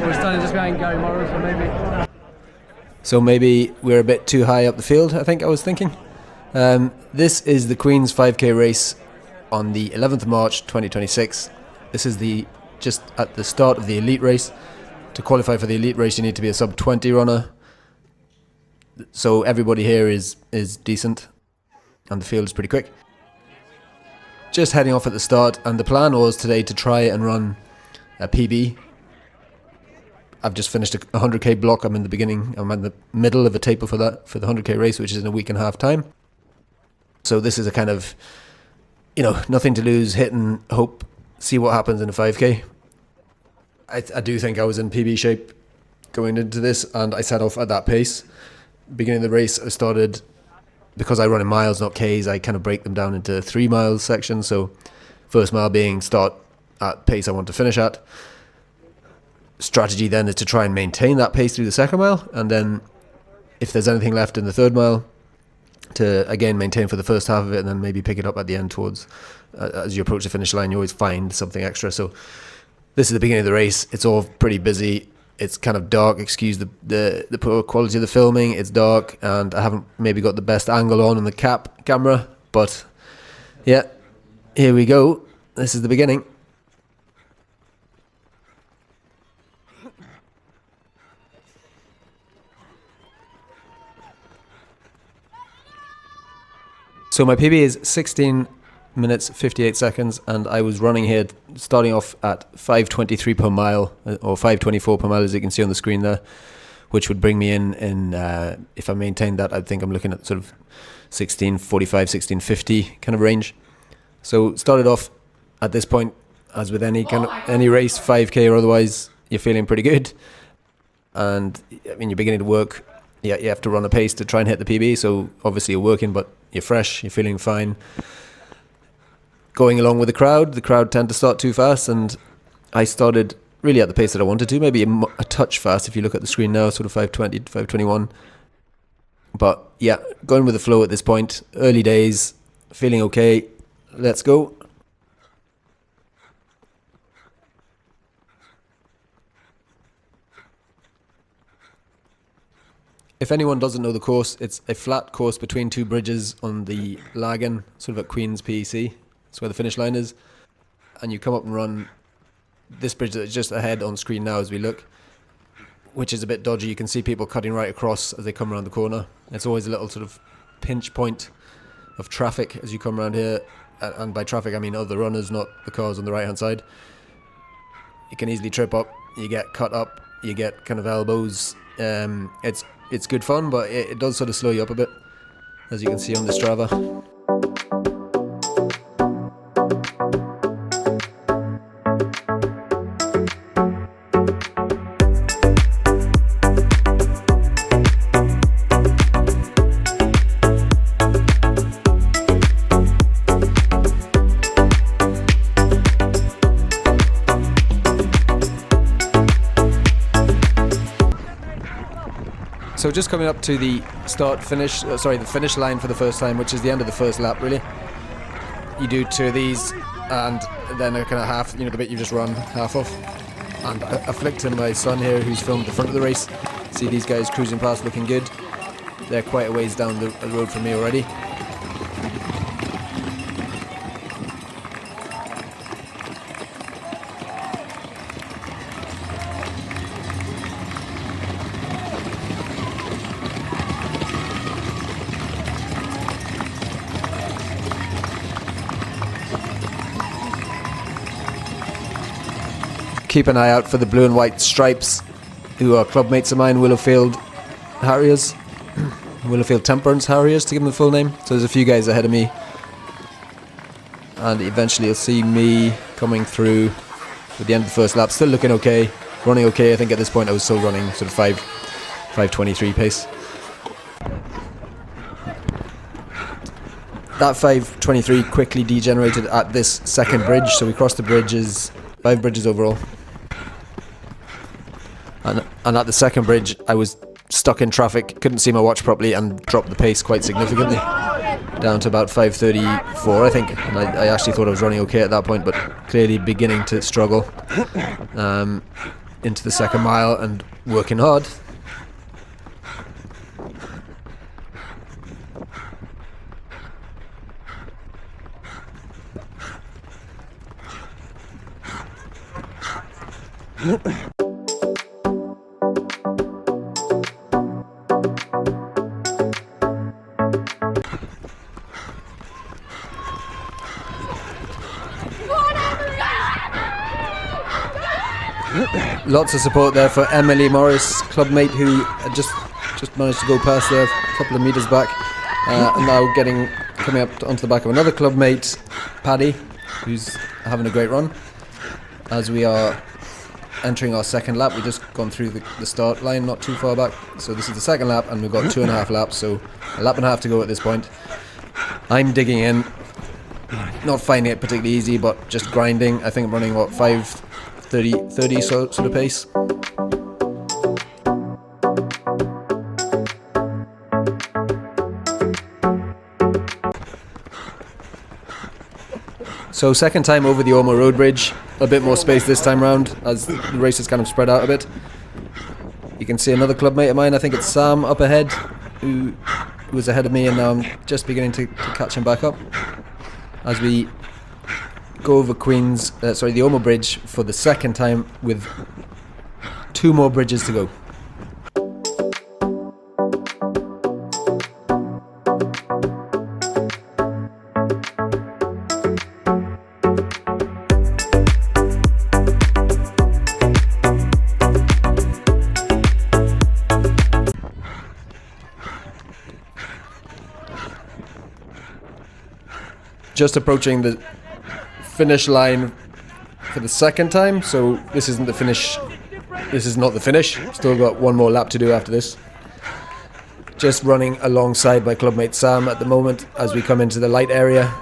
We're standing just behind Gary Morris, so maybe. So maybe we're a bit too high up the field, I think I was thinking. This is the Queen's 5k race on the 11th of March 2026. This is just at the start of the elite race. To qualify for the elite race, you need to be a sub-20 runner. So everybody here is decent, and the field is pretty quick. Just heading off at the start, and the plan was today to try and run a PB. I've just finished a 100k block. I'm in the middle of a taper for the 100k race, which is in a week and a half time. So this is a kind of, nothing to lose, hit and hope, see what happens in a 5k. I do think I was in PB shape going into this, and I set off at that pace. Beginning of the race, I started, because I run in miles, not Ks, I kind of break them down into 3 mile sections. So first mile being start at pace I want to finish at. Strategy then is to try and maintain that pace through the second mile, and then if there's anything left in the third mile, to again maintain for the first half of it, and then maybe pick it up at the end towards, as you approach the finish line, you always find something extra. So this is the beginning of the race. It's all pretty busy. It's kind of dark, excuse the poor quality of the filming. It's dark, and I haven't maybe got the best angle on the camera, but yeah, here we go. This is the beginning. So my PB is 16 minutes 58 seconds, and I was running here starting off at 5:23 per mile, or 5:24 per mile, as you can see on the screen there, which would bring me in if I maintained that, I think I'm looking at sort of 16:45, 16:50 kind of range. So started off at this point, as with any race, 5k or otherwise, you're feeling pretty good, and I mean you're beginning to work. Yeah, you have to run a pace to try and hit the PB, so obviously you're working, but you're fresh, you're feeling fine. Going along with the crowd tend to start too fast, and I started really at the pace that I wanted to, maybe a touch fast if you look at the screen now, sort of 5:20, 5:21. But yeah, going with the flow at this point, early days, feeling okay, let's go. If anyone doesn't know the course, it's a flat course between 2 bridges on the Lagan, sort of at Queen's PEC. That's where the finish line is. And you come up and run this bridge that's just ahead on screen now as we look, which is a bit dodgy. You can see people cutting right across as they come around the corner. It's always a little sort of pinch point of traffic as you come around here. And by traffic, I mean other runners, not the cars on the right-hand side. You can easily trip up. You get cut up. You get kind of elbows. It's good fun, but it does sort of slow you up a bit, as you can see on the Strava. So just coming up to the the finish line for the first time, which is the end of the first lap, really. You do 2 of these, and then a kind of half, the bit you just run half of. And I flicked to my son here, who's filmed the front of the race. See these guys cruising past, looking good. They're quite a ways down the road from me already. Keep an eye out for the blue and white stripes, who are clubmates of mine, Willowfield Harriers. Willowfield Temperance Harriers, to give them the full name. So there's a few guys ahead of me. And eventually you'll see me coming through at the end of the first lap. Still looking okay, running okay. I think at this point I was still running sort of 5:23 pace. That 5:23 quickly degenerated at this second bridge. So we crossed the bridges, 5 bridges overall. And at the second bridge, I was stuck in traffic, couldn't see my watch properly, and dropped the pace quite significantly, down to about 5:34, I think. And I actually thought I was running okay at that point, but clearly beginning to struggle. into the second mile and working hard. Lots of support there for Emily Morris, clubmate, who had just managed to go past there a couple of metres back, and now coming up onto the back of another clubmate, Paddy, who's having a great run. As we are entering our second lap, we've just gone through the start line not too far back, so this is the second lap and we've got 2.5 laps, so a lap and a half to go at this point. I'm digging in, not finding it particularly easy, but just grinding. I think I'm running 5:30 sort of pace. So second time over the Ormo Road Bridge, a bit more space this time round as the race is kind of spread out a bit. You can see another clubmate of mine, I think it's Sam up ahead, who was ahead of me, and now I'm just beginning to catch him back up as we go over the Ormo Bridge for the second time with 2 more bridges to go. Just approaching the finish line for the second time, so this isn't the finish. This is not the finish. Still got 1 more lap to do after this. Just running alongside my clubmate Sam at the moment as we come into the light area.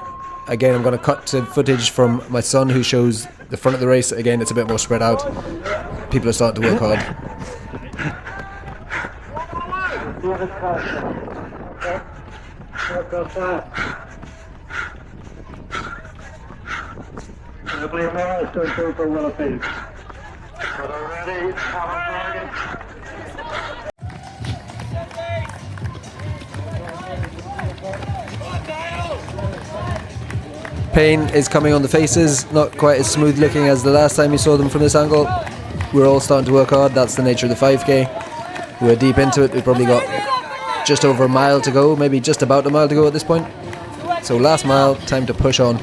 Again, I'm going to cut to footage from my son who shows the front of the race. Again, it's a bit more spread out. People are starting to work hard. Willowfield. Pain is coming on the faces, not quite as smooth looking as the last time you saw them from this angle. We're all starting to work hard, that's the nature of the 5k. We're deep into it, we've probably got just over a mile to go, maybe just about a mile to go at this point. So last mile, time to push on.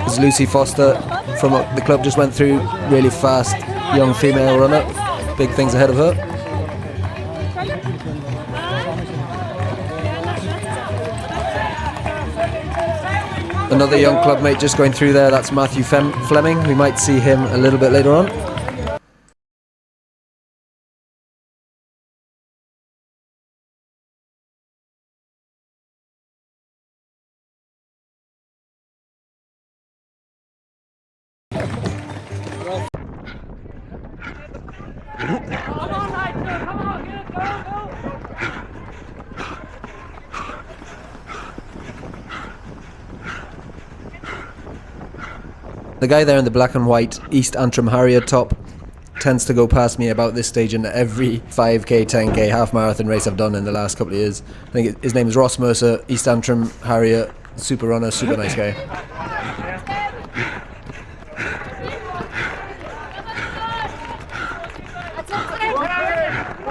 As Lucy Foster from the club just went through, really fast young female runner, big things ahead of her. Another young clubmate just going through there, that's Matthew Fleming. We might see him a little bit later on. The guy there in the black and white East Antrim Harrier top tends to go past me about this stage in every 5k, 10k, half marathon race I've done in the last couple of years. I think his name is Ross Mercer, East Antrim Harrier, super runner, super nice guy.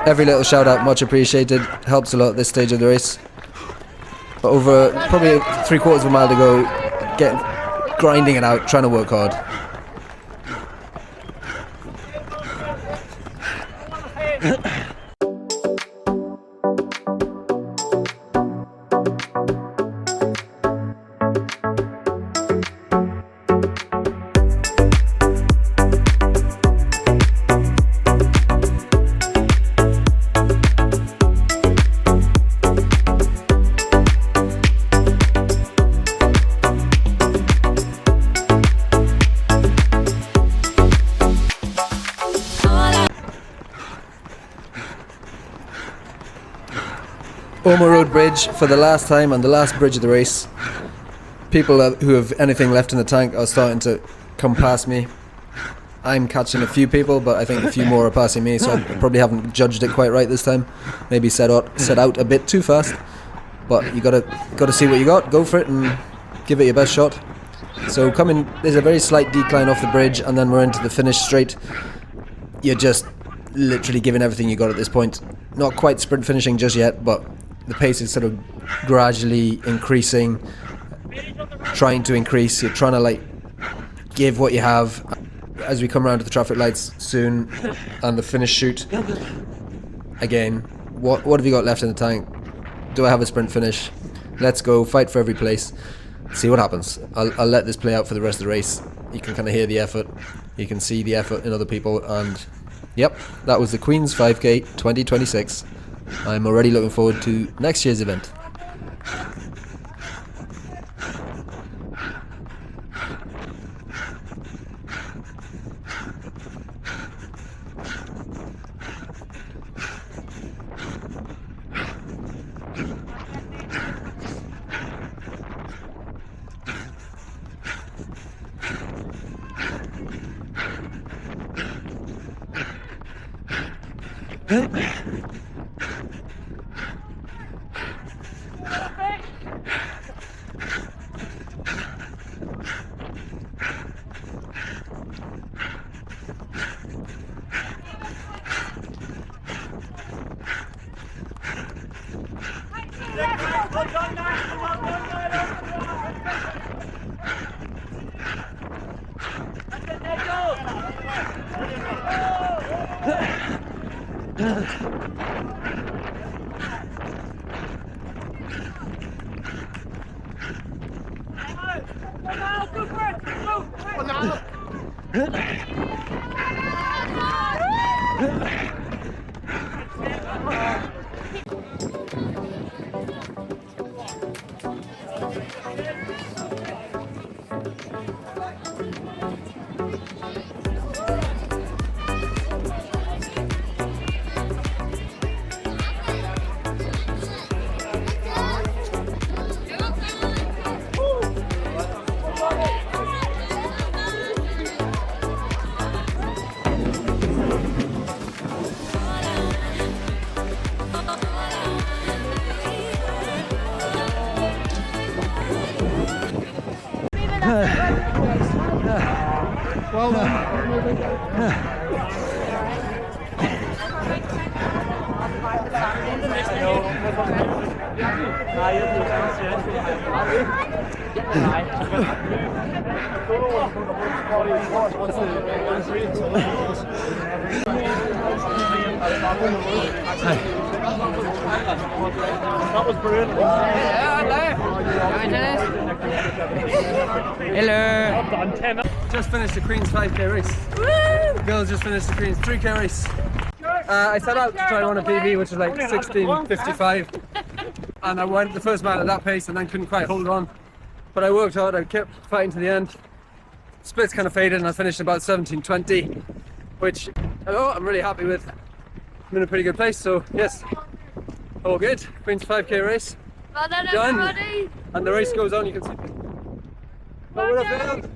Every little shout out, much appreciated, helps a lot at this stage of the race. But over probably 3/4 of a mile to go, grinding it out, trying to work hard. Ormo Road Bridge for the last time and the last bridge of the race. People who have anything left in the tank are starting to come past me. I'm catching a few people, but I think a few more are passing me, so I probably haven't judged it quite right this time. Maybe set out a bit too fast, but you gotta see what you got, go for it and give it your best shot. So there's a very slight decline off the bridge, and then we're into the finish straight. You're just literally giving everything you got at this point. Not quite sprint finishing just yet, but the pace is sort of gradually increasing, trying to increase. You're trying to like give what you have. As we come around to the traffic lights soon and the finish shoot, again, what have you got left in the tank? Do I have a sprint finish? Let's go, fight for every place, see what happens. I'll let this play out for the rest of the race. You can kind of hear the effort, you can see the effort in other people, and yep, that was the Queen's 5K 2026. I'm already looking forward to next year's event. Well done. That was brilliant. Hello. Just finished the Queen's 5K race. Woo! Girls just finished the Queen's 3K race. I set out to try and run a PB, which is like 16:55, and I went the first mile at that pace and then couldn't quite hold on. But I worked hard, I kept fighting to the end. Splits kind of faded and I finished about 17:20, which I'm really happy with. I'm in a pretty good place, so yes, all good. Queen's 5K race. Well done, done. everybody. And the race goes on, you can see. Willowfield.